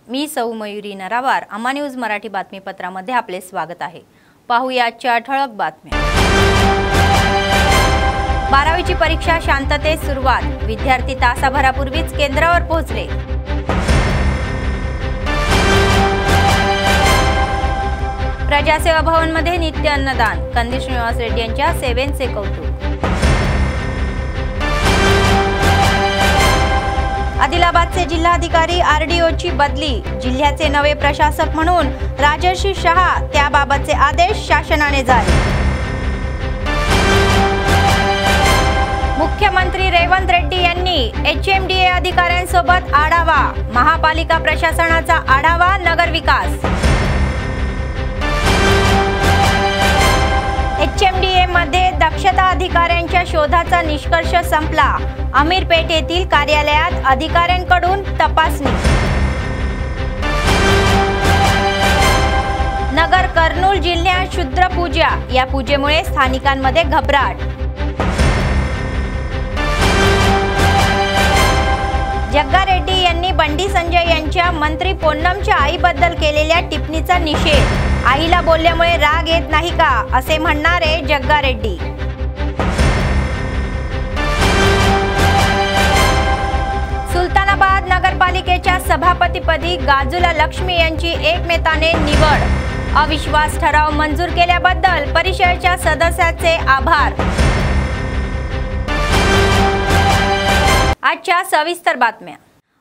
मी सौ मयुरी नरावार, अमा न्यूज मराठी बातमीपत्रामध्ये आपले स्वागत आहे। पाहूया आजच्या ठळक बातम्या। 12वीची परीक्षा शांततेत सुरुवात, विद्यार्थी तासाभरापूर्वीच केंद्रावर पोहोचले। प्रजासेवा भवनमध्ये नित्य अन्नदान, कंदी श्रीनिवास रेड्डी यांच्या सेवेचे कौतुक। आदिलाबादचे जिल्हाधिकारी आरडीओची बदली, जिल्ह्याचे नवे प्रशासक म्हणून राजर्षी शहा, त्याबाबतचे आदेश शासनाने जारी। मुख्यमंत्री रेवंत रेड्डी यांनी एचएमडीए अधिकाऱ्यांसोबत आढावा, महापालिका प्रशासनाचा आढावा, नगर विकास। एचएमडीए मध्ये दक्षता अधिकाऱ्यांच्या शोधाचा निष्कर्ष संपला, अमीरपेठ येथील कार्यालयात अधिकाऱ्यांकडून तपासणी। नगर कर्नूल जिल्ह्यात शुद्र पूजा, या पूजेमुळे स्थानिकांमध्ये घबराट। जग्गा रेड्डी यांनी बंडी संजय यांच्या मंत्री पोन्नमच्या आईबद्दल केलेल्या टिप्पणीचा निषेध, आईला बोलल्यामुळे राग येत नाही का, असे म्हणणारे जग्गा रेड्डी। सुलतानाबाद नगरपालिकेच्या सभापतीपदी गाजुला लक्ष्मी यांची एकमताने निवड, अविश्वास ठराव मंजूर केल्याबद्दल परिषदेच्या सदस्यांचे आभार। आजच्या सविस्तर बातम्या।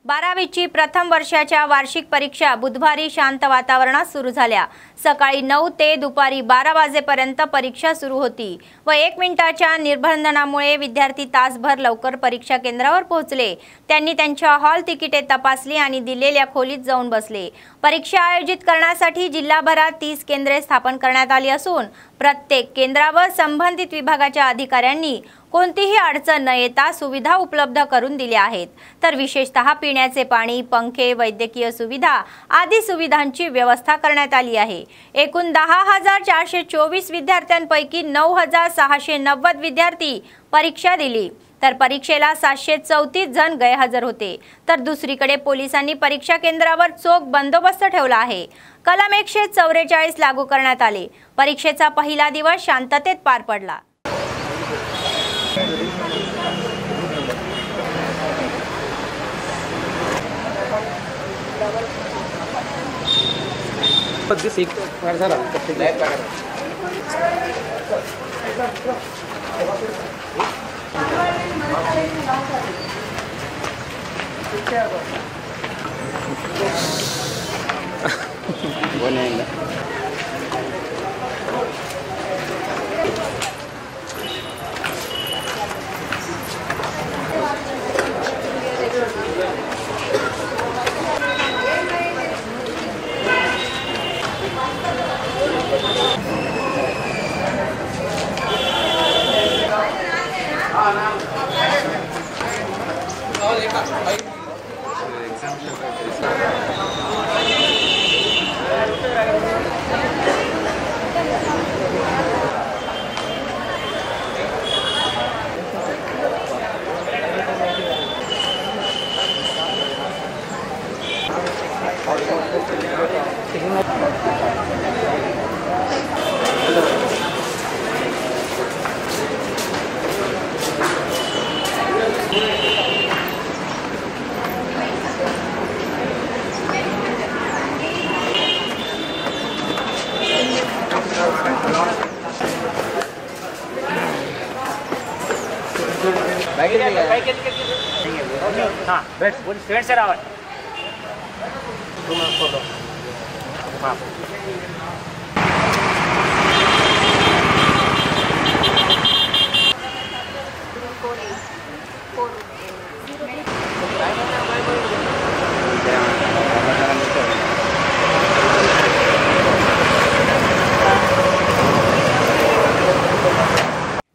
12वीची प्रथम वर्षाच्या वार्षिक परीक्षा बुधवारी शांत वातावरणात सुरू झाल्या। सकाळी 9 ते दुपारी 12 वाजेपर्यंत परीक्षा सुरू होती व 1 मिनिटाच्या निर्बंधनामुळे विद्यार्थी तासभर लवकर परीक्षा केंद्रावर पोहोचले। त्यांनी त्यांच्या हॉल तिकिटे तपासली आणि दिलेल्या खोलीत जाऊन बसले। परीक्षा आयोजित करण्यासाठी जिल्हाभरात 30 केंद्रे स्थापन करण्यात आली असून प्रत्येक केंद्रावर संबंधित विभागाच्या अधिकाऱ्यांनी कोणतीही अडचण न येता सुविधा उपलब्ध करून दिल्या आहेत, तर विशेषतः पिण्याचे पाणी, पंखे, वैद्यकीय सुविधा आदी सुविधांची व्यवस्था करण्यात आली आहे। एकूण 10,424 विद्यार्थ्यांपैकी 9,690 विद्यार्थी परीक्षा दिली, तर परीक्षेला 734 जण गैरहजर होते। तर दुसरीकडे पोलिसांनी परीक्षा केंद्रावर चोख बंदोबस्त ठेवला आहे। कलम 144 लागू करण्यात आले। परीक्षेचा पहिला दिवस शांततेत पार पडला। हाँ बैठ फ्रेंड से रावत हाँ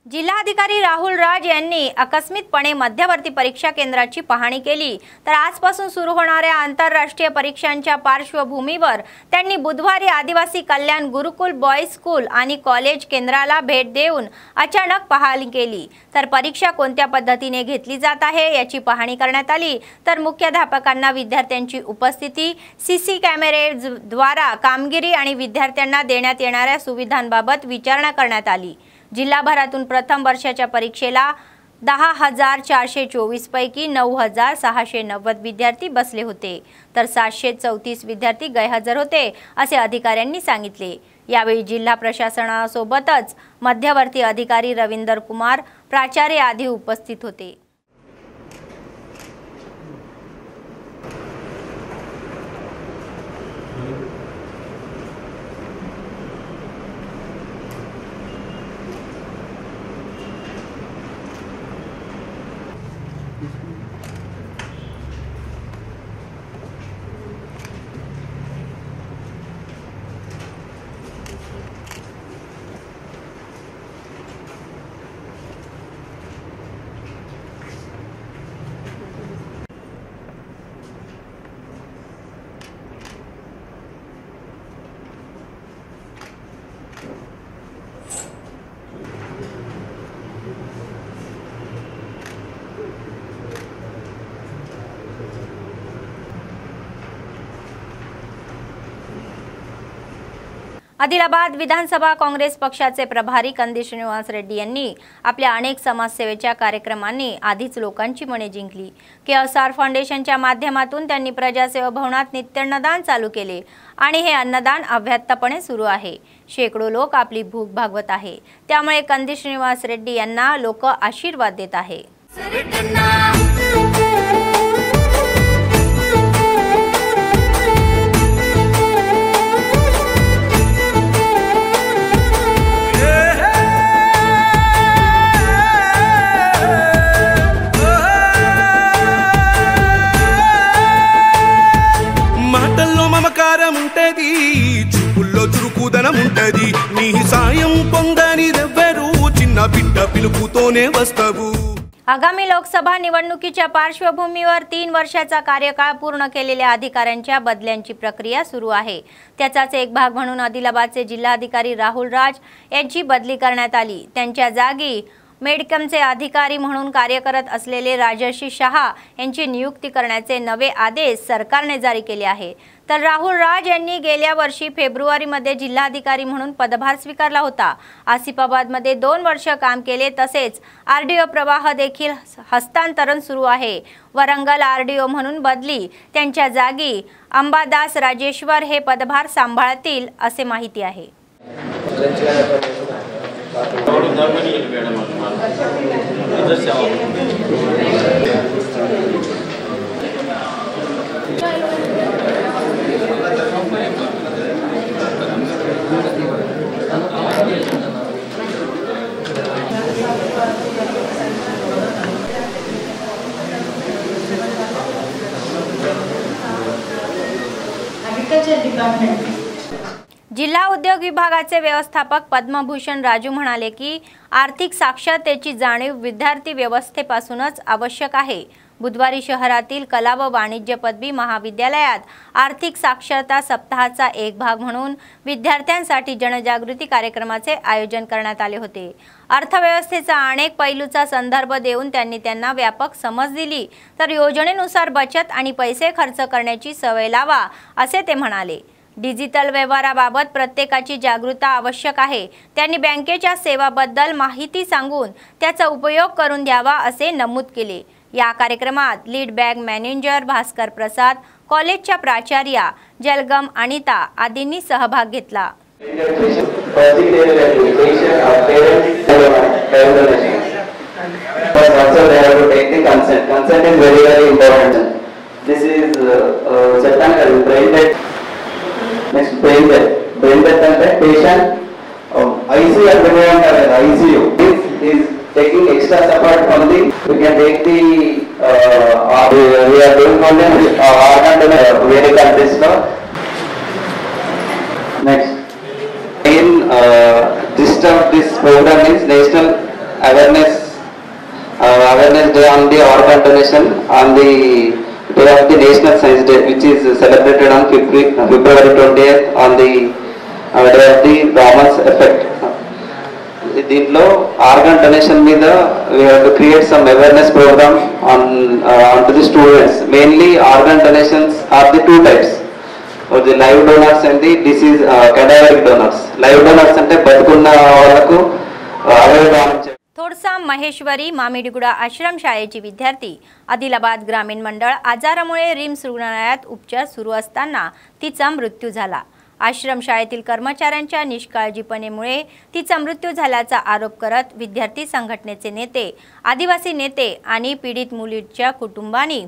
जिल्हाधिकारी जिल्हाधिकारी राहुल राज यांनी आकस्मिकपणे मध्यवर्ती परीक्षा केंद्राची पाहणी केली। तर आजपासून सुरू होणाऱ्या आंतरराष्ट्रीय परीक्षांच्या पार्श्वभूमीवर त्यांनी बुधवारी आदिवासी कल्याण गुरुकुल बॉयज स्कूल आणि कॉलेज केंद्राला भेट देऊन अचानक पाहणी केली। तर परीक्षा कोणत्या पद्धतीने घेतली जात आहे याची पाहणी करण्यात आली। तर मुख्याध्यापकांना विद्यार्थ्यांची उपस्थिती, सीसी कॅमेरेद्वारा कामगिरी आणि विद्यार्थ्यांना देण्यात येणाऱ्या सुविधांबाबत विचारणा करण्यात आली। जिल्हाभरातून प्रथम वर्षाच्या परीक्षेला 10,424 पैकी 9,690 विद्यार्थी बसले होते, तर 734 विद्यार्थी गैरहजर होते असे अधिकाऱ्यांनी सांगितले। यावेळी जिल्हा प्रशासनासोबतच मध्यवर्ती अधिकारी रवींद्र कुमार, प्राचार्य आदी उपस्थित होते। आदिलाबाद विधानसभा काँग्रेस पक्षाचे प्रभारी कंदी श्रीनिवास रेड्डी यांनी आपल्या अनेक समाजसेवेच्या कार्यक्रमांनी आधीच लोकांची मने जिंकली। केएसआर फाउंडेशनच्या माध्यमातून त्यांनी प्रजासेवा भवनात नित्य अन्नदान चालू केले आणि हे अन्नदान अव्याहतपणे सुरू आहे। शेकडो लोक आपली भूक भागवत आहे, त्यामुळे कंदी श्रीनिवास रेड्डी यांना लोक आशीर्वाद देत आहे। చూపుల్లో చురుకుదనం ఉంటది, నీ సాయం పొందనిదెవ్వరు, చిన్న బిడ్డ పిలుపుతోనే వస్తావు। आगामी लोकसभा निवडणुकीच्या पार्श्वभूमीवर 3 वर्षाचा कार्यकाळ पूर्ण केलेल्या अधिकाऱ्यांच्या बदल्यांची प्रक्रिया सुरू आहे। त्याचाच एक भाग म्हणून आदिलाबादचे जिल्हाधिकारी राहुल राज यांची बदली करण्यात आली। त्यांच्या जागी मेडकमचे अधिकारी म्हणून कार्य करत असलेले राजर्षी शहा यांची नियुक्ती करण्याचे नवे आदेश सरकारने जारी केले आहे। तर राहुल राज यांनी गेल्या वर्षी फेब्रुवारीमध्ये जिल्हाधिकारी म्हणून पदभार स्वीकारला होता। आसिफाबादमध्ये 2 वर्ष काम केले, तसेच आरडीओ प्रवाह देखील हस्तांतरण सुरू आहे। वरंगल आरडीओ म्हणून बदली, त्यांच्या जागी अंबादास राजेश्वर हे पदभार सांभाळतील असे माहिती आहे। जिल्हा उद्योग विभागाचे व्यवस्थापक पद्मभूषण राजू म्हणाले की आर्थिक साक्षरतेची जाणीव विद्यार्थी व्यवस्थेपासूनच आवश्यक आहे। बुधवारी शहरातील कला व वाणिज्य पदवी महाविद्यालयात आर्थिक साक्षरता सप्ताहाचा एक भाग म्हणून विद्यार्थ्यांसाठी जनजागृती कार्यक्रमाचे आयोजन करण्यात आले होते। अर्थव्यवस्थेचा अनेक पैलूचा संदर्भ देऊन त्यांना व्यापक समज दिली, तर योजनेनुसार बचत आणि पैसे खर्च करण्याची सवय लावा असे ते म्हणाले। डिजिटल व्यवहाराबाबत प्रत्येकाची जागरूकता आवश्यक आहे। त्यांनी बँकेच्या सेवाबद्दल माहिती सांगून त्याचा उपयोग करून द्यावा असे नमूद केले। या कार्यक्रमात लीड बँक मॅनेजर भास्कर प्रसाद, कॉलेजच्या प्राचार्या जलगम अनिता आदींनी सहभाग घेतला। Next, brain death and patient ICU and ICU is taking extra support from the. We can take the we are doing only organ very countries now. Next, in this program is National awareness day on the organ donation on the day of the National Science Day, which is celebrated on February 20th on the day of the Raman's effect. దీంట్లో organ donation మీద we have to create some awareness program on to the students. Mainly organ donations are the two types, or the live donors and the disease cadaveric donors. Live donors అంటే బతుకున్న వాళ్ళకు అవయవాలు. थोडसा महेश्वरी मामिडीगुडा आश्रमशाळेची विद्यार्थी आदिलाबाद ग्रामीण मंडळ आजारामुळे रिम्स रुग्णालयात उपचार सुरू असताना तिचा मृत्यू झाला। आश्रमशाळेतील कर्मचाऱ्यांच्या निष्काळजीपणामुळे तिचा मृत्यू झाल्याचा आरोप करत विद्यार्थी संघटनेचे नेते, आदिवासी नेते आणि पीडित मुलीच्या कुटुंबांनी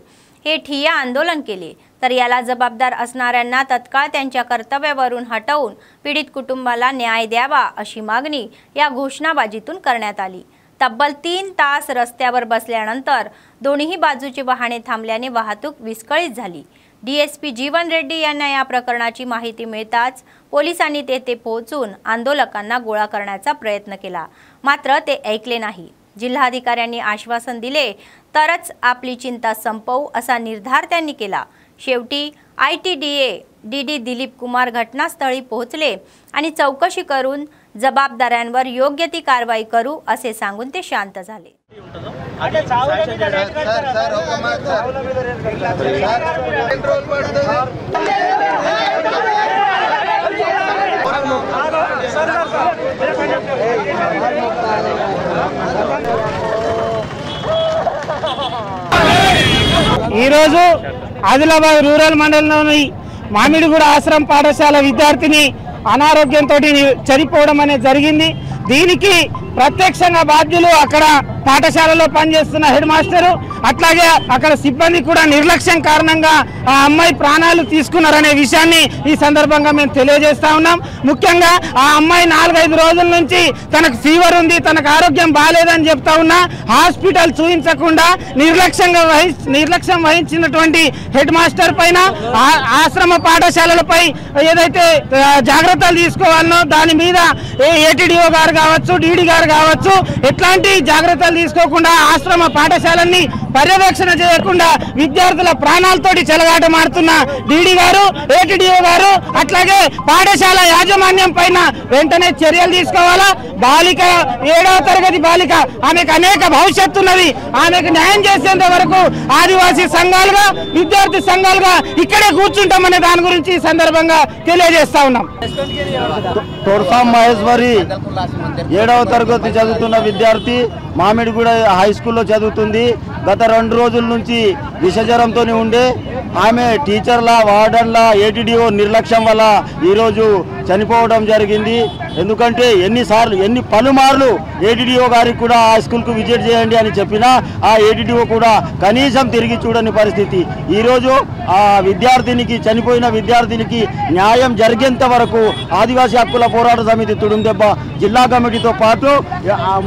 हे ठिय्या आंदोलन केले। तर याला जबाबदार असणाऱ्यांना तत्काळ त्यांच्या कर्तव्यावरून हटवून पीडित कुटुंबाला न्याय द्यावा अशी मागणी या घोषणाबाजीतून करण्यात आली। तब्बल 3 तास रस्त्यावर बसल्यानंतर दोन्ही बाजूचे वाहने थांबल्याने वाहतूक विस्कळीत झाली। डीएसपी जीवन रेड्डी यांना या प्रकरणाची माहिती मिळताच पोलिसांनी तेथे पोहोचून आंदोलकांना गोळा करण्याचा प्रयत्न केला, मात्र ते ऐकले नाही। जिल्हाधिकाऱ्यांनी आश्वासन दिले तरच आपली चिंता संपवू असा निर्धार त्यांनी केला। शेवटी ITDA डीडी दिलीप कुमार घटनास्थळी पोहोचले आणि चौकशी करून जबाबदारांवर योग्य ती कारवाई करू असे सांगून ते शांत झाले। ఈరోజు ఆదిలాబాద్ రూరల్ మండలంలోని మామిడిగూడ ఆశ్రమ పాఠశాల విద్యార్థిని అనారోగ్యంతో చనిపోవడం అనేది జరిగింది। దీనికి ప్రత్యక్షంగా బాధ్యులు అక్కడ పాఠశాలలో పనిచేస్తున్న హెడ్ మాస్టర్, అట్లాగే అక్కడ సిబ్బంది కూడా నిర్లక్ష్యం కారణంగా ఆ అమ్మాయి ప్రాణాలు తీసుకున్నారనే విషయాన్ని ఈ సందర్భంగా మేము తెలియజేస్తా ఉన్నాం। ముఖ్యంగా ఆ అమ్మాయి 4-5 రోజుల నుంచి తనకు ఫీవర్ ఉంది, తనకు ఆరోగ్యం బాలేదని చెప్తా ఉన్నా హాస్పిటల్ చూపించకుండా నిర్లక్ష్యం వహించినటువంటి హెడ్ మాస్టర్ పైన ఆశ్రమ పాఠశాలలపై ఏదైతే జాగ్రత్తలు తీసుకోవాలనో దాని మీద ఏటీడీఓ గారు కావచ్చు, డీడీ గారు కావచ్చు ఎట్లాంటి జాగ్రత్తలు తీసుకోకుండా ఆశ్రమ పాఠశాలని పర్యవేక్షణ చేయకుండా విద్యార్థుల ప్రాణాలతోటి చెలగాటమాడుతున్న డీడీ గారు, ఏటీడీఓ గారు అట్లాగే పాఠశాల యాజమాన్యం పైన వెంటనే చర్యలు తీసుకోవాలా। బాలిక 7వ తరగతి బాలిక, ఆమెకు అనేక భవిష్యత్తు ఉన్నది, ఆమెకు న్యాయం చేసేంత వరకు ఆదివాసీ సంఘాలుగా విద్యార్థి సంఘాలుగా ఇక్కడే కూర్చుంటామనే దాని గురించి ఈ సందర్భంగా తెలియజేస్తా ఉన్నాం। తోర్సా మహేశ్వరి 7వ తరగతి చదువుతున్న విద్యార్థి మామిడిగూడ హై స్కూల్లో చదువుతుంది। గత 2 రోజుల నుంచి విషజ్వరంతో ఉండే ఆమె టీచర్ల, వార్డన్ల, ఏటీడీఓ నిర్లక్ష్యం వల్ల ఈరోజు చనిపోవడం జరిగింది। ఎందుకంటే ఎన్ని పలుమార్లు ఏటీడీఓ గారికి కూడా ఆ స్కూల్కు విజిట్ చేయండి అని చెప్పినా ఆ ఏటీడీఓ కూడా కనీసం తిరిగి చూడని పరిస్థితి। ఈరోజు ఆ విద్యార్థినికి, చనిపోయిన విద్యార్థినికి న్యాయం జరిగేంత వరకు ఆదివాసీ హక్కుల పోరాట సమితి తుడుందెబ్బ జిల్లా కమిటీతో పాటు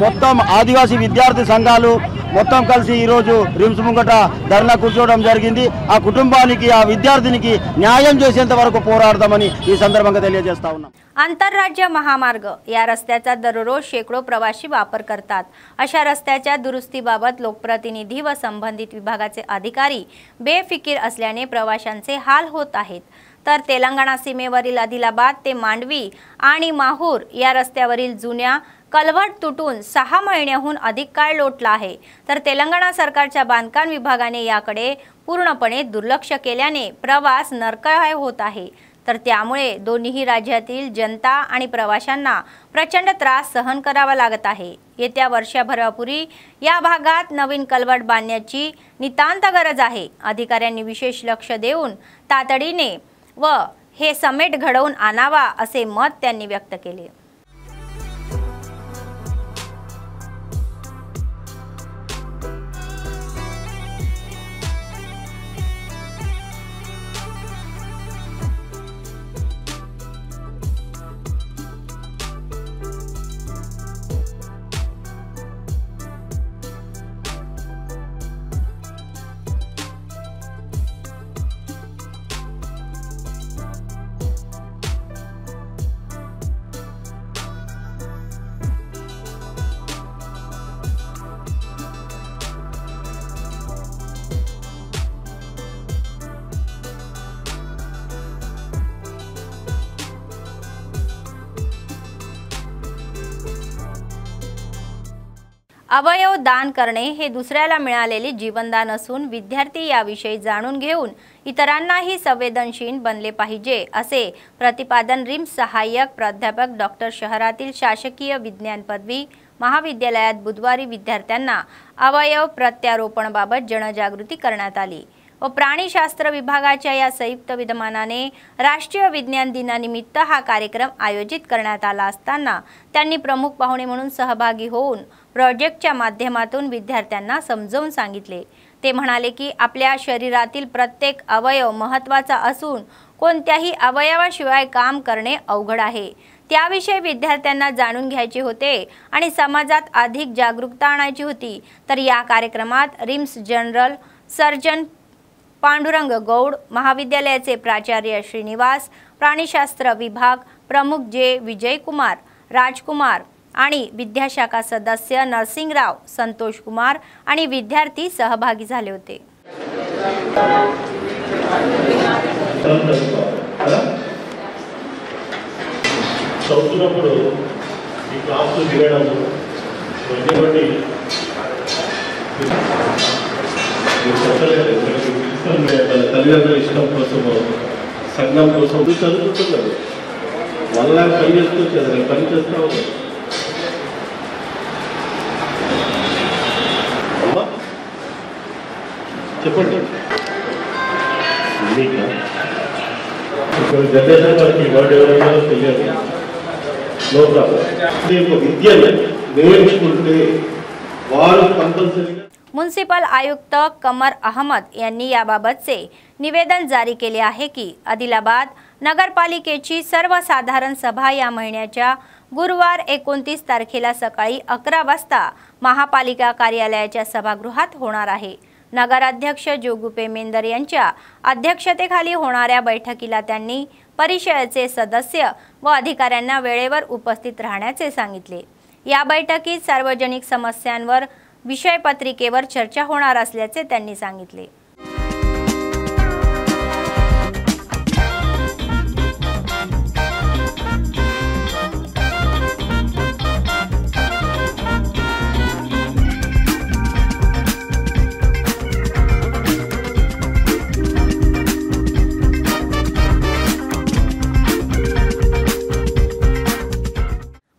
మొత్తం ఆదివాసీ విద్యార్థి సంఘాలు మొత్తం కలిసి ఈరోజు రిమ్స్ ముంగట ధర్నా కూర్చోవడం జరిగింది। ఆ కుటుంబానికి, ఆ విద్యార్థినికి न्याय చేసేంత వరకు పోరాడదామని ఈ సందర్భంగా తెలియజేస్తా ఉన్నాం। आंतरराज्य महामार्ग या रस्त्याचा दररोज शेकडो प्रवासी वापर करतात। अशा रस्त्याच्या दुरुस्तीबाबत लोकप्रतिनिधी व संबंधित विभागाचे अधिकारी बेफिकीर असल्याने प्रवाशांचे हाल होत आहेत। तर तेलंगणा सीमेवरील आदिलाबाद ते मांडवी आणि माहूर या रस्त्यावरील जुन्या कलवट तुटून 6 महिन्याहून अधिक काळ लोटला आहे। तर तेलंगणा सरकारच्या बांधकाम विभागाने याकडे पूर्णपणे दुर्लक्ष केल्याने प्रवास नरकाय होत आहे। तर त्यामुळे दोन्ही राज्यातील जनता आणि प्रवाशांना प्रचंड त्रास सहन करावा लागत आहे। येत्या वर्षभरापूर्वी या भागात नवीन कलवट बांधण्याची नितांत गरज आहे। अधिकाऱ्यांनी विशेष लक्ष देऊन तातडीने व हे समेट घडवून आणावा असे मत त्यांनी व्यक्त केले। अवयव दान करणे हे दुसऱ्याला मिळालेले जीवनदान असून विद्यार्थी याविषयी जाणून घेऊन इतरांनाही संवेदनशील बनले पाहिजे असे प्रतिपादन रिम्स सहाय्यक प्राध्यापक डॉक्टर शहरातील शासकीय विज्ञान पदवी महाविद्यालयात बुधवारी विद्यार्थ्यांना अवयव प्रत्यारोपणाबाबत जनजागृती करण्यात आली व प्राणीशास्त्र विभागाच्या या संयुक्त विद्यमानाने राष्ट्रीय विज्ञान दिनानिमित्त हा कार्यक्रम आयोजित करण्यात आला असताना त्यांनी प्रमुख पाहुणे म्हणून सहभागी होऊन प्रोजेक्टच्या माध्यमातून विद्यार्थ्यांना समजावून सांगितले। ते म्हणाले की आपल्या शरीरातील प्रत्येक अवयव महत्त्वाचा असून कोणत्याही अवयवाशिवाय काम करणे अवघड आहे। त्याविषयी विद्यार्थ्यांना जाणून घ्यायचे होते आणि समाजात अधिक जागरूकता आणायची होती। तर या कार्यक्रमात रिम्स जनरल सर्जन पांडुरंग गौड, महाविद्यालयाचे प्राचार्य श्रीनिवास, प्राणीशास्त्र विभाग प्रमुख जे विजयकुमार राजकुमार आणि विद्याशाखा सदस्य नरसिंगराव संतोष कुमार आणि विद्यार्थी सहभागी झाले होते। చదువుతున్నప్పుడు ఈ క్లాసు వినడము వంటి చెప్పలేదు తల్లిదండ్రుల ఇష్టం కోసం సంఘం కోసం చదువుకుంటున్నారు వాళ్ళ పని చేస్తూ చదివి పని చేస్తూ ఉన్నారు అమ్మా చెప్పండి జనరేషన్ వారికి వర్డ్ ఎవరైనా తెలియదు విద్యను నేర్చుకుంటే వారు కంపల్సరీగా म्युनिसिपल आयुक्त कमर अहमद यांनी याबाबतचे निवेदन जारी केले आहे की आदिलाबाद नगरपालिकेची सर्वसाधारण सभा या महिन्याच्या गुरुवार 29 तारखेला सकाळी 11 वाजता महापालिका कार्यालयाच्या सभागृहात होणार आहे। नगराध्यक्ष जोगुपे मेंदर यांच्या अध्यक्षतेखाली होणाऱ्या बैठकीला त्यांनी परिषदेचे सदस्य व अधिकाऱ्यांना वेळेवर उपस्थित राहण्याचे सांगितले। या बैठकीत सार्वजनिक समस्यांवर विषयपत्रिकेवर चर्चा होणार असल्याचे त्यांनी सांगितले।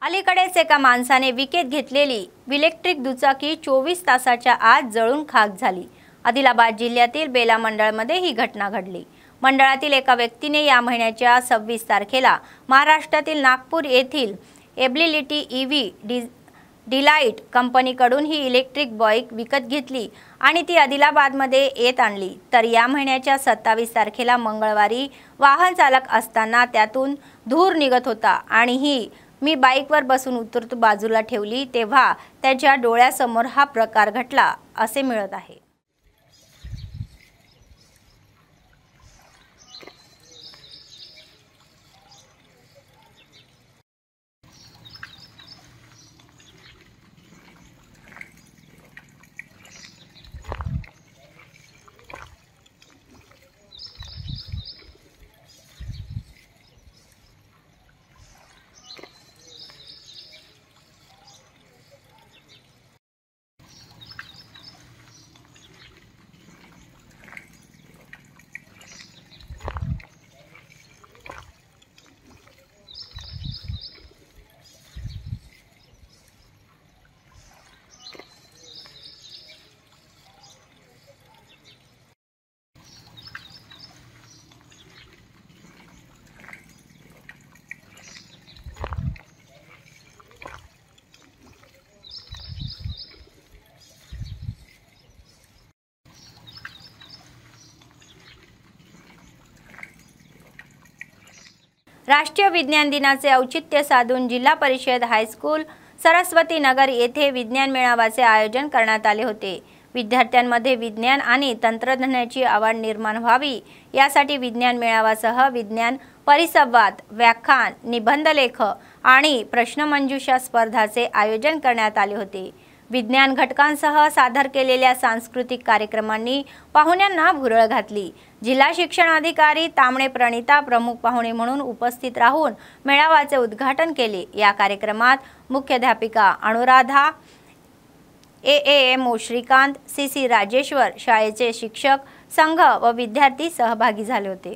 अलीकडेच एका माणसाने विकेत घेतलेली इलेक्ट्रिक दुचाकी 24 तासाच्या आत जळून खाक झाली। आदिलाबाद जिल्ह्यातील बेला मंडळमध्ये ही घटना घडली। मंडळातील एका व्यक्तीने या महिन्याच्या 26 तारखेला महाराष्ट्रातील नागपूर येथील एबिलिटी ईव्ही डिलाइट कंपनीकडून ही इलेक्ट्रिक बाईक विकत घेतली आणि ती आदिलाबादमध्ये येत आणली। तर या महिन्याच्या 27 तारखेला मंगळवारी वाहन चालक असताना त्यातून धूर निघत होता आणि मी बाईकवर बसून उतरतो बाजूला ठेवली तेव्हा त्याच्या डोळ्यासमोर हा प्रकार घडला असे मिळत आहे। राष्ट्रीय विज्ञान दिनाचे औचित्य साधून जिल्हा परिषद हायस्कूल सरस्वती नगर येथे विज्ञान मेळाव्याचे आयोजन करण्यात आले होते। विद्यार्थ्यांमध्ये विज्ञान आणि तंत्रज्ञानाची आवड निर्माण व्हावी यासाठी विज्ञान मेळाव्यासह विज्ञान परिसंवाद, व्याख्यान, निबंधलेख आणि प्रश्नमंजुषा स्पर्धाचे आयोजन करण्यात आले होते। विज्ञान घटकांसह सादर केलेल्या सांस्कृतिक कार्यक्रमांनी पाहुण्यांना भुरळ घातली। जिल्हा शिक्षणाधिकारी तांबणे प्रणिता प्रमुख पाहुणे म्हणून उपस्थित राहून मेळाव्याचे उद्घाटन केले। या कार्यक्रमात मुख्याध्यापिका अनुराधा AAMO श्रीकांत, CC राजेश्वर, शाळेचे शिक्षक, संघ व विद्यार्थी सहभागी झाले होते.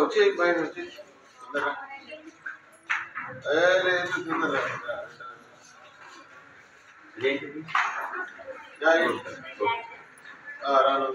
వచ్చి బయట వచ్చి రాను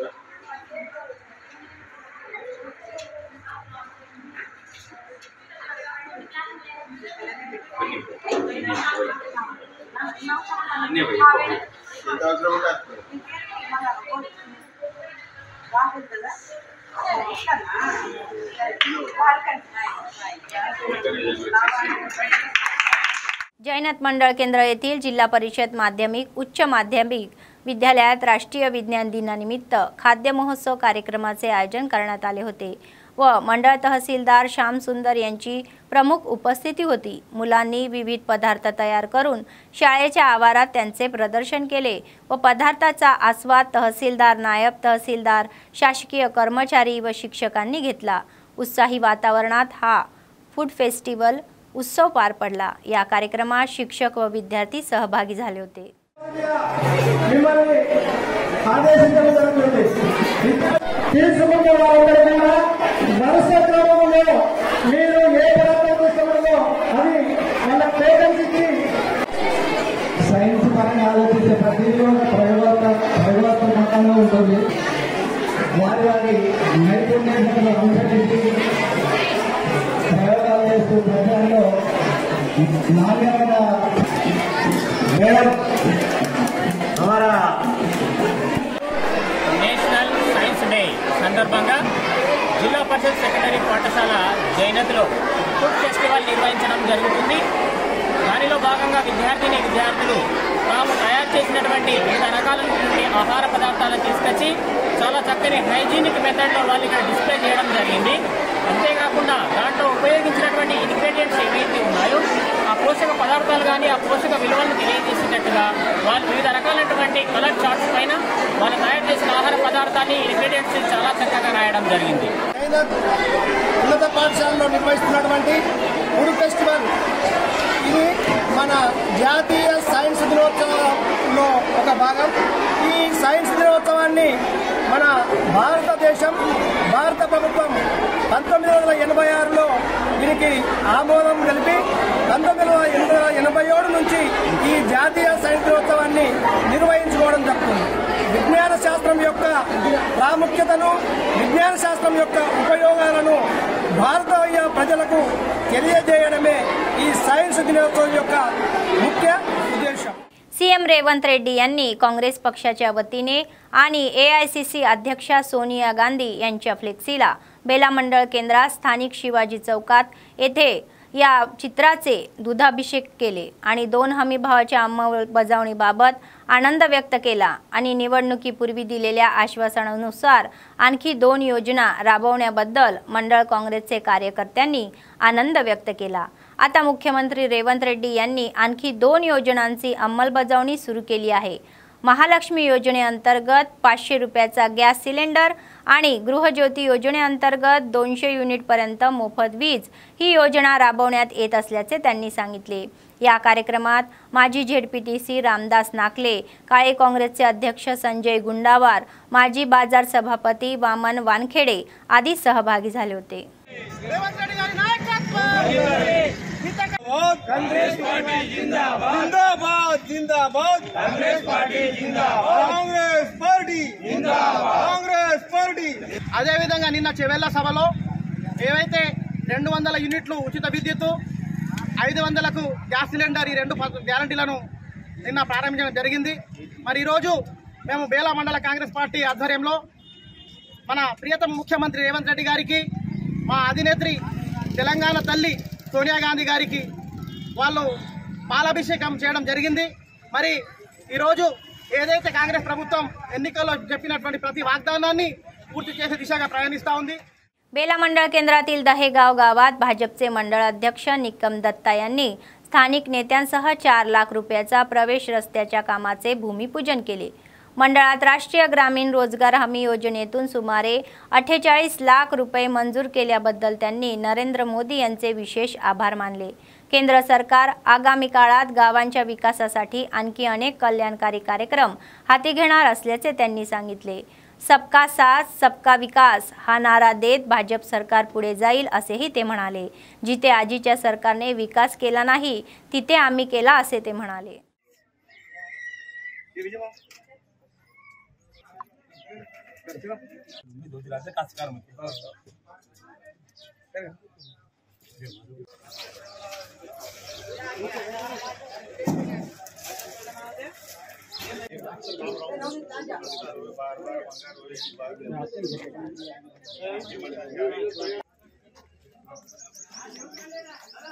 जैनत मंडळ केंद्र येथील जिल्हा परिषद माध्यमिक उच्च माध्यमिक विद्यालयात राष्ट्रीय विज्ञान दिनानिमित्त खाद्य महोत्सव कार्यक्रमाचे आयोजन करण्यात आले होते व मंडळ तहसीलदार श्याम सुंदर यांची प्रमुख उपस्थिती होती. मुलांनी विविध पदार्थ तयार करून शाळेच्या आवारात त्यांचे प्रदर्शन केले व पदार्थाचा आस्वाद तहसीलदार, नायब तहसीलदार, शासकीय कर्मचारी व शिक्षकांनी घेतला. उत्साही वातावरणात हा फूड फेस्टिवल उत्सव पार पडला. या कार्यक्रमात शिक्षक व विद्यार्थी सहभागी झाले होते. సైన్స్ పరంగా ఆలోచించే ప్రతిదీ ప్రయోగాత్మకంగా ఉంటుంది. వారి వారి నైపుణ్యాలను అనుసరించి ప్రయోగాలు చేస్తూ ప్రజల్లో నాణ్యమైన నేషనల్ సైన్స్ డే సందర్భంగా జిల్లా పరిషత్ సెకండరీ పాఠశాల జైనత్లో ఫుడ్ ఫెస్టివల్ నిర్వహించడం జరుగుతుంది. దానిలో భాగంగా విద్యార్థులు తాము తయారు చేసినటువంటి వివిధ రకాలైనటువంటి ఆహార పదార్థాలను తీసుకొచ్చి చాలా చక్కని హైజీనిక్ మెథడ్లో వాళ్ళు ఇక్కడ డిస్ప్లే చేయడం జరిగింది. అంతేకాకుండా దాంట్లో ఉపయోగించినటువంటి ఇంగ్రీడియంట్స్ ఏవైతే ఉన్నాయో ఆ పోషక పదార్థాలు కానీ ఆ పోషక విలువలను తెలియజేసేటట్టుగా వాళ్ళు వివిధ రకాలైనటువంటి కలర్ చార్ట్స్ పైన వాళ్ళు తయారు చేసిన ఆహార పదార్థాన్ని ఇంగ్రీడియంట్స్ చాలా చక్కగా రాయడం జరిగింది. ఉన్నత పాఠశాలలో నిర్వహిస్తున్నటువంటి ఫుడ్ ఫెస్టివల్ ఇది మన జాతీయ సైన్స్ దినోత్సవంలో ఒక భాగం. ఈ సైన్స్ దినోత్సవాన్ని మన భారతదేశం భారత ప్రభుత్వం 1986లో దీనికి ఆమోదం తెలిపి 1987 నుంచి ఈ జాతీయ సైన్స్ దినోత్సవాన్ని నిర్వహించుకోవడం జరుగుతుంది. విజ్ఞాన శాస్త్రం యొక్క ప్రాముఖ్యతను, విజ్ఞాన శాస్త్రం యొక్క ఉపయోగాలను భారతీయ ప్రజలకు తెలియజేయడమే ఈ సైన్స్ దినోత్సవం యొక్క मुख्य उद्देश. सीएम रेवंत रेड्डी यांनी काँग्रेस पक्षाच्या वतीने आणि AICC अध्यक्षा सोनिया गांधी यांच्या फ्लेक्सीला बेला मंडळ केंद्रात स्थानिक शिवाजी चौकात येथे या चित्राचे दुधाभिषेक केले आणि 2 हमीभावाच्या अंमलबजावणीबाबत आनंद व्यक्त केला आणि निवडणुकीपूर्वी दिलेल्या आश्वासनानुसार आणखी 2 योजना राबवण्याबद्दल मंडळ काँग्रेसचे कार्यकर्त्यांनी आनंद व्यक्त केला. आता मुख्यमंत्री रेवंत रेड्डी यांनी आणखी 2 योजनांची अंमलबजावणी सुरू केली आहे. महालक्ष्मी योजनेअंतर्गत 500 रुपयाचा गॅस सिलेंडर आणि गृहज्योती योजनेअंतर्गत 200 युनिटपर्यंत मोफत वीज ही योजना राबवण्यात येत असल्याचे त्यांनी सांगितले. या कार्यक्रमात माजी ZPTC रामदास नाकले, काळे काँग्रेसचे अध्यक्ष संजय गुंडावार, माजी बाजार सभापती वामन वानखेडे आदी सहभागी झाले होते. कांग्रेस पार्टी जिंदाबाद जिंदाबाद जिंदाबाद कांग्रेस पार्टी जिंदाबाद कांग्रेस पार्टी जिंदाबाद कांग्रेस पार्टी. అదే విధంగా నిన్న చెవెళ్ళ సభలో ఏవైతే 200 యూనిట్లు ఉచిత విద్యుత్, 500కు గ్యాస్ సిలిండర్ ఈ 2 గ్యారంటీలను నిన్న ప్రారంభించడం జరిగింది. మరి ఈరోజు మేము బేలా మండల కాంగ్రెస్ పార్టీ ఆధ్వర్యంలో మన ప్రియతమ ముఖ్యమంత్రి రేవంత్ రెడ్డి గారికి, మా అధినేత్రి తెలంగాణ తల్లి సోనియా గాంధీ గారికి వాళ్ళు పాలాభిషేకం చేయడం జరిగింది. మరి ఈరోజు ఏదైతే కాంగ్రెస్ ప్రభుత్వం ఎన్నికల్లో చెప్పినటువంటి ప్రతి వాగ్దానాన్ని पूर्ती చేసే दिशेगा प्रयाणिस्ता ఉంది. बेला मंडळ केंद्रातील दहेगाव गावात भाजपचे मंडळ अध्यक्ष निकम दत्ता यांनी स्थानिक नेत्यांसह 4 लाख रुपयाचा प्रवेश रस्त्याच्या कामाचे भूमिपूजन केले. मंडळात राष्ट्रीय ग्रामीण रोजगार हमी योजनेतून सुमारे 48 लाख रुपये मंजूर केल्याबद्दल त्यांनी नरेंद्र मोदी यांचे विशेष आभार मानले. केंद्र सरकार आगामी काळात गावांच्या विकासासाठी आणखी अनेक कल्याणकारी कार्यक्रम हाती घेणार असल्याचे त्यांनी सांगितले. सबका साथ सबका विकास हा नारा देत भाजप सरकार पुढे जाईल असेही ते म्हणाले. जिथे आजीच्या सरकारने विकास केला नाही तिथे आम्ही केला असे ते म्हणाले.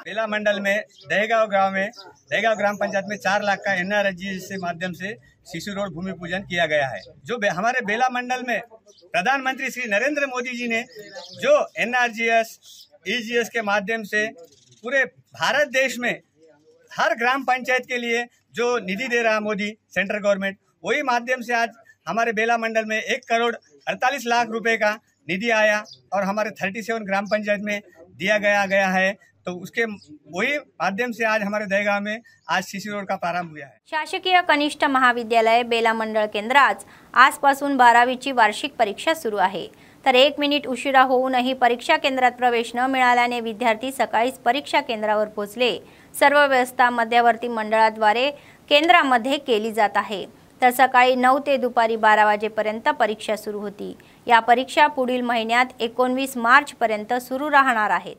बेला मंडल में दहेगांव गांव में दहेगांव ग्राम पंचायत में 4 लाख का एनआरजी से माध्यम से शिशु रोड भूमि पूजन किया गया है। जो हमारे बेला मंडल में प्रधानमंत्री श्री नरेंद्र मोदी जी ने जो एनआरजीएस ईजीएस के माध्यम से पूरे भारत देश में हर ग्राम पंचायत के लिए जो निधि दे रहा मोदी सेंट्रल गवर्नमेंट, वही माध्यम से आज हमारे बेला मंडल में 1 करोड़ 48 लाख रुपए का निधि आया और हमारे 37 ग्राम पंचायत में दिया गया है। तो उसके वही माध्यम से आज हमारे दहेगांव में आज शिशु रोड का प्रारंभ हुआ है। शासकीय कनिष्ठ महाविद्यालय बेला मंडळ केंद्रात आजपासून 12वीची वार्षिक परीक्षा सुरू आहे. तर 1 मिनिट उशिरा होऊनही परीक्षा केंद्रात प्रवेश न मिळाल्याने विद्यार्थी सकाळीच परीक्षा केंद्रावर पोहोचले. सर्व व्यवस्था मध्यवर्ती मंडळाद्वारे केंद्रामध्ये केली जात आहे. तर सकाळी 9 ते दुपारी 12 वाजेपर्यंत परीक्षा सुरू होती. या परीक्षा पुढील महिन्यात 19 मार्च पर्यंत सुरू राहणार आहेत.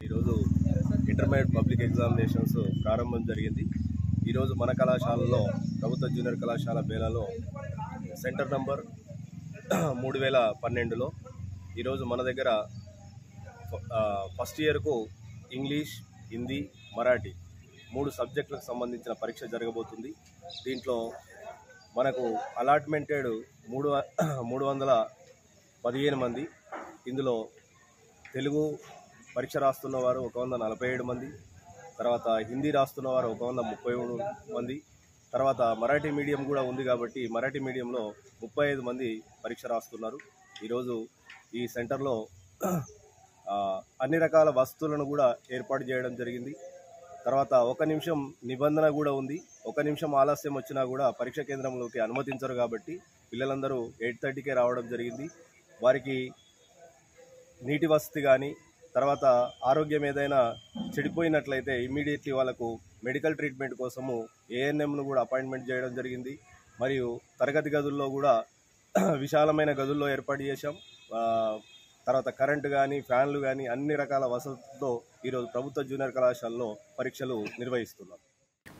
ఈరోజు ఇంటర్మీడియట్ పబ్లిక్ ఎగ్జామినేషన్స్ ప్రారంభం జరిగింది. ఈరోజు మన కళాశాలలో ప్రభుత్వ జూనియర్ కళాశాల బేలాలో సెంటర్ నంబర్ 3012లో ఈరోజు మన దగ్గర ఫస్ట్ ఇయర్కు ఇంగ్లీష్, హిందీ, మరాఠీ 3 సబ్జెక్టులకు సంబంధించిన పరీక్ష జరగబోతుంది. దీంట్లో మనకు అలాట్మెంటెడ్ 315 మంది. ఇందులో తెలుగు పరీక్ష రాస్తున్న వారు 147 మంది, తర్వాత హిందీ రాస్తున్న వారు 133 మంది, తర్వాత మరాఠీ మీడియం కూడా ఉంది కాబట్టి మరాఠీ మీడియంలో 35 మంది పరీక్ష రాస్తున్నారు. ఈరోజు ఈ సెంటర్లో అన్ని రకాల వస్తువులను కూడా ఏర్పాటు చేయడం జరిగింది. తర్వాత 1 నిమిషం నిబంధన కూడా ఉంది. 1 నిమిషం ఆలస్యం వచ్చినా కూడా పరీక్ష కేంద్రంలోకి అనుమతించరు కాబట్టి పిల్లలందరూ 8:30కే రావడం జరిగింది. వారికి నీటి వసతి కానీ తర్వాత ఆరోగ్యం ఏదైనా చెడిపోయినట్లయితే ఇమ్మీడియట్లీ వాళ్ళకు మెడికల్ ట్రీట్మెంట్ కోసము ఏఎన్ఎంను కూడా అపాయింట్మెంట్ చేయడం జరిగింది. మరియు తరగతి గదుల్లో కూడా విశాలమైన గదుల్లో ఏర్పాటు చేశాం. తర్వాత కరెంటు కానీ ఫ్యాన్లు కానీ అన్ని రకాల వసతులతో ఈరోజు ప్రభుత్వ జూనియర్ కళాశాలలో పరీక్షలు నిర్వహిస్తున్నారు.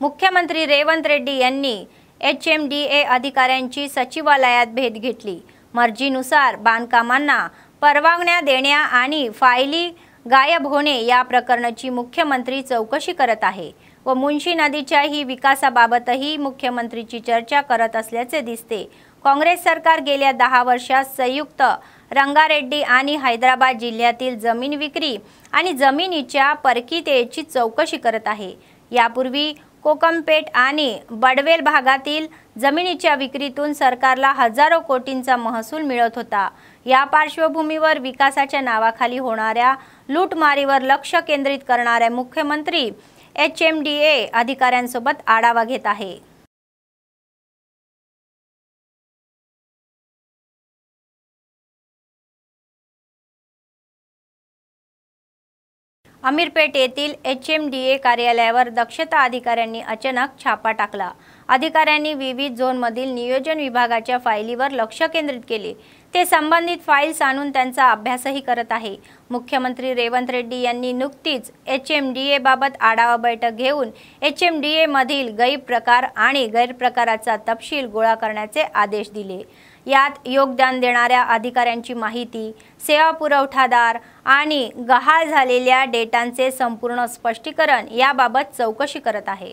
मुख्यमंत्री रेवंत रेड्डी यांनी HMDA अधिकाऱ्यांची सचिवालयात भेट घेतली. मर्जीनुसार बांधकामांना परवानग्या देण्या आणि फायली गायब होणे या प्रकरणाची मुख्यमंत्री चौकशी करत आहे व मुंशी नदीच्याही विकासाबाबतही मुख्यमंत्रीची चर्चा करत असल्याचे दिसते. काँग्रेस सरकार गेल्या 10 वर्षात संयुक्त रंगारेड्डी आणि हैदराबाद जिल्ह्यातील जमीन विक्री आणि जमिनीच्या परकीतेची चौकशी करत आहे. यापूर्वी कोकमपेट आणि बडवेल भागातील जमिनीच्या विक्रीतून सरकारला हजारो कोटींचा महसूल मिळत होता। या पार्श्वभूमीवर विकासाच्या नावाखाली होणाऱ्या लूटमारीवर लक्ष केंद्रित करणाऱ्या मुख्यमंत्री HMDA अधिकाऱ्यांसोबत आढावा घेत आहे। अमीरपेठ येथील HMDA कार्यालयावर दक्षता अधिकाऱ्यांनी अचानक छापा टाकला। अधिकाऱ्यांनी विविध झोनमधील नियोजन विभागाच्या फाईलीवर लक्ष केंद्रित केले। ते संबंधित फाईल्स आणून त्यांचा अभ्यासही करत आहे। मुख्यमंत्री रेवंत रेड्डी यांनी नुकतीच HMDA बाबत आढावा बैठक घेऊन HMDA मधील गैरप्रकार आणि गैरप्रकाराचा तपशील गोळा करण्याचे आदेश दिले। यात योगदान देणाऱ्या अधिकाऱ्यांची माहिती, सेवा पुरवठादार आणि गहाळ झालेल्या डेटांचे संपूर्ण स्पष्टीकरण याबाबत चौकशी करत आहे।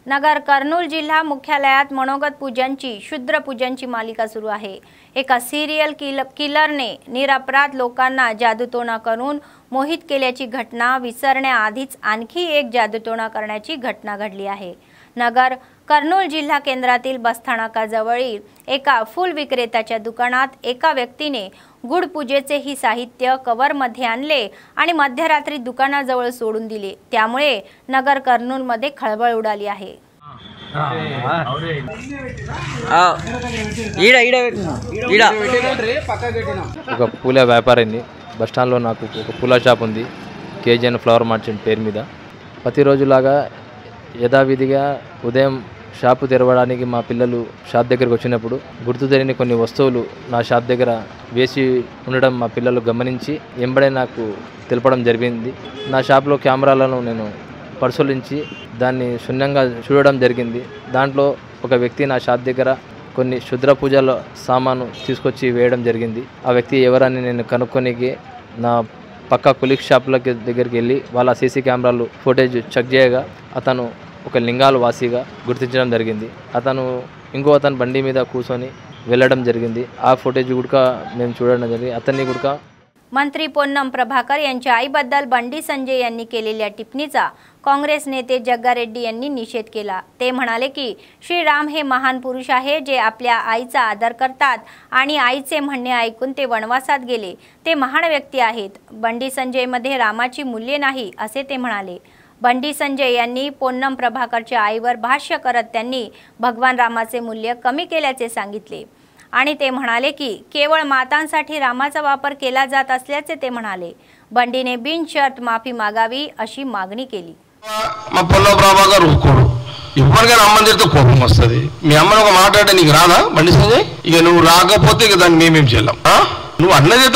नगर कर्नूल जिल्हा मुख्यालयात मनोगत पूजनची शुद्र पूजनची मालिका सुरू आहे। एका सिरियल किलरने निरपराध लोकांना जादूटोणा करून मोहित केल्याची घटना विसरण्याआधीच आणखी एक जादूटोणा करण्याची घटना घडली आहे। नगर कर्नूल जिल्हा केंद्रातील बसस्थानकाजवळील एका फूल विक्रेत्याच्या दुकानात एका व्यक्तीने गुढ पूजेचे ही साहित्य कव्हरमध्ये आणले आणि मध्यरात्री दुकानाजवळ सोडून दिले। त्यामुळे नगर कर्नूलमध्ये खळबळ उडाली आहे। ఒక పూల వ్యాపారిని బస్ స్టాండ్లో నాకు ఒక పూల షాప్ ఉంది, KGN ఫ్లవర్ మార్చెంట్ పేరు మీద। ప్రతిరోజులాగా యథావిధిగా ఉదయం షాపు తెరవడానికి మా పిల్లలు షాప్ దగ్గరికి వచ్చినప్పుడు గుర్తు తెలియని కొన్ని వస్తువులు నా షాప్ దగ్గర వేసి ఉండడం మా పిల్లలు గమనించి ఎంబడే నాకు తెలపడం జరిగింది। నా షాప్లో కెమెరాలను నేను పరిశీలించి దాన్ని శూన్యంగా చూడడం జరిగింది। దాంట్లో ఒక వ్యక్తి నా షాప్ దగ్గర కొన్ని శుద్ర పూజల సామాను తీసుకొచ్చి వేయడం జరిగింది। ఆ వ్యక్తి ఎవరని నేను కనుక్కోనికి నా పక్క కొలీగ్ షాపుల దగ్గరికి వెళ్ళి వాళ్ళ CC కెమెరాలు ఫుటేజ్ చెక్ చేయగా అతను ఒక లింగాల వాసిగా గుర్తించడం జరిగింది। అతను అతను బండి మీద కూర్చొని వెళ్ళడం జరిగింది। ఆ ఫుటేజ్ కూడా మేము చూడడం జరిగింది। अतनी కూడా मंत्री पोन्नम प्रभाकर यांच्या आईबद्दल बंडी संजय यांनी केलेल्या टिप्पणीचा काँग्रेस नेते जग्गा रेड्डी यांनी निषेध केला। ते म्हणाले की श्रीराम हे महान पुरुष आहे जे आपल्या आईचा आदर करतात आणि आईचे म्हणणे ऐकून ते वनवासात गेले। ते महान व्यक्ती आहेत। बंडी संजय मध्ये रामाची मूल्ये नाही असे ते म्हणाले। बंडी संजय यांनी पोन्नम प्रभाकरच्या आईवर भाष्य करत त्यांनी भगवान रामाचे मूल्य कमी केल्याचे सांगितले आणि ते म्हणाले की केवळ मातांसाठी रामाचा वापर केला जात असल्याचे ते म्हणाले। बंडीने बिनशर्त माफी मागावी अशी मागणी केली। మా పొల్ల ప్రభాకర్ ఊరుకోడు, ఇప్పటికే రమ్మని చెప్తే కోపం వస్తుంది। మీ అమ్మని ఒక మాట అంటే నీకు రాదా బండి సంజయ్? ఇక నువ్వు రాకపోతే ఇక దాన్ని మేమేం చేయాం? నువ్వు అన్నది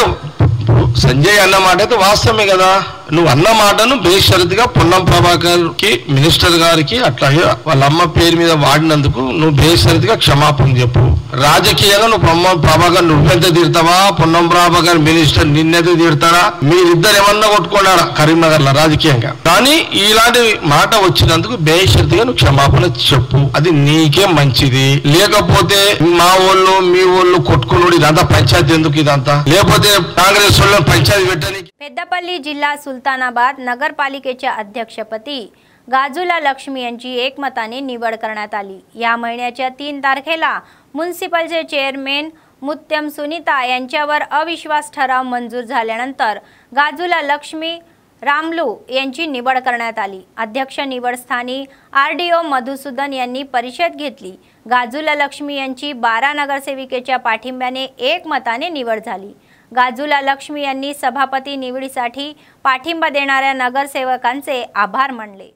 సంజయ్ అన్న మాట అయితే వాస్తవమే కదా। నువ్వు అన్న మాటను బేషరతుగా పొన్నం ప్రభాకర్ కి మినిస్టర్ గారికి అట్లాగే వాళ్ళ అమ్మ పేరు మీద వాడినందుకు నువ్వు బేషరతుగా క్షమాపణ చెప్పు। రాజకీయంగా నువ్వు పొన్నం ప్రభాకర్ నువ్వెంత తీరుతావా, పొన్నం ప్రభాకర్ మినిస్టర్ నిన్నెంత తీరుతారా? మీరిద్దరు ఏమన్నా కొట్టుకున్నారా కరీంనగర్ లో రాజకీయంగా? కానీ ఇలాంటి మాట వచ్చినందుకు బేషరతుగా నువ్వు క్షమాపణ చెప్పు, అది నీకే మంచిది। లేకపోతే మా వాళ్ళు మీ వాళ్ళు కొట్టుకున్నాడు ఇదంతా పంచాయతీ ఎందుకు? ఇదంతా లేకపోతే కాంగ్రెస్ వాళ్ళు పంచాయతీ పెట్టని। पेद्दापल्ली जिल्हा सुलतानाबाद नगरपालिकेच्या अध्यक्षपदी गाजूला लक्ष्मी यांची एकमताने निवड करण्यात आली। या महिन्याच्या 3 तारखेला म्युनिसिपलचे चेअरमन मुत्तम सुनीता यांच्यावर अविश्वास ठराव मंजूर झाल्यानंतर गाजूला लक्ष्मी रामलू यांची निवड करण्यात आली। अध्यक्ष निवडस्थानी RDO मधुसूदन यांनी परिषद घेतली। गाजूला लक्ष्मी यांची 12 नगरसेविकेच्या पाठिंब्याने एकमताने निवड झाली। गाजूला लक्ष्मी यांनी सभापती निवडीसाठी पाठिंबा देणाऱ्या नगरसेवकांचे आभार मानले।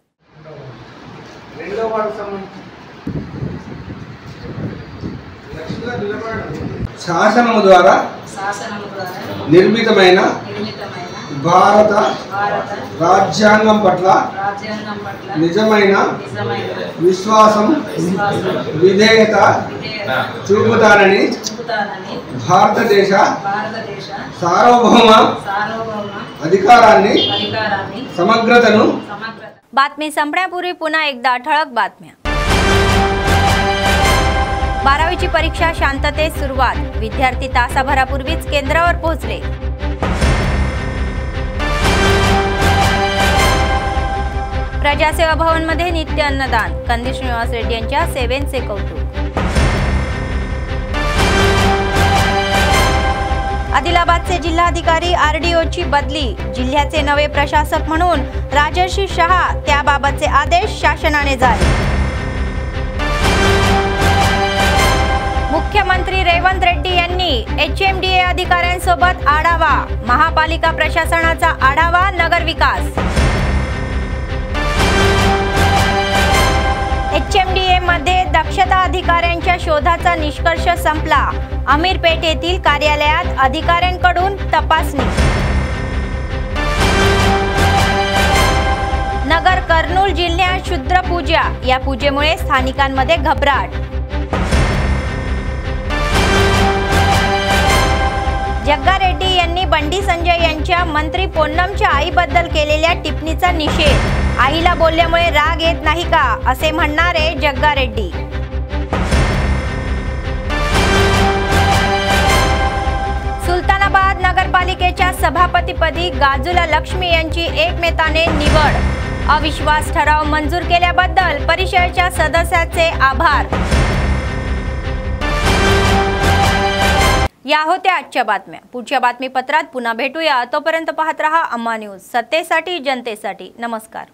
శాసనము ద్వారా నిర్మితమైన భారత రాజ్యాంగం పట్ల నిజమైన విశ్వాసం విధేయత చూపుతానని భారతదేశ సార్వభౌమ అధికారాన్ని సమగ్రతను बातमी संपण्यापूर्वी पुन्हा एकदा ठळक बातम्या। 12वीची परीक्षा शांततेत सुरुवात, विद्यार्थी तासाभरापूर्वीच केंद्रावर पोहोचले। प्रजासेवा भवनमध्ये नित्य अन्नदान, कंदी श्रीनिवास रेड्डी यांच्या सेवेचे कौतुक। आदिलाबादचे जिल्हाधिकारी आरडीओची बदली, जिल्ह्याचे नवे प्रशासक म्हणून राजर्षी शहा, त्याबाबतचे आदेश शासनाने जारी। मुख्यमंत्री रेवंत रेड्डी यांनी एचएमडीए अधिकाऱ्यांसोबत आढावा, महापालिका प्रशासनाचा आढावा, नगर विकास। एचएमडीए मध्ये दक्षता अधिकाऱ्यांच्या शोधाचा निष्कर्ष संपला, अमीरपेठ येथील कार्यालयात अधिकाऱ्यांकडून तपासणी। नगर कर्नूल जिल्ह्यात शुद्र पूजा, या पूजेमुळे स्थानिकांमध्ये घबराट। जग्गा रेड्डी यांनी बंडी संजय यांच्या मंत्री पोन्नमच्या आईबद्दल केलेल्या टिप्पणीचा निषेध, आईला बोलल्यामुळे राग येत नाही का, असे म्हणणारे जग्गा रेड्डी। सुलतानाबाद नगरपालिकेच्या सभापतीपदी गाजुला लक्ष्मी यांची एकमताने निवड, अविश्वास ठराव मंजूर केल्याबद्दल परिषदेच्या सदस्यांचे आभार। या होत्या आजच्या बातम्या। पुढच्या बातमीपत्रात पुन्हा भेटूया, तोपर्यंत पाहत रहा अम्मा न्यूज, सत्तेसाठी जनतेसाठी। नमस्कार।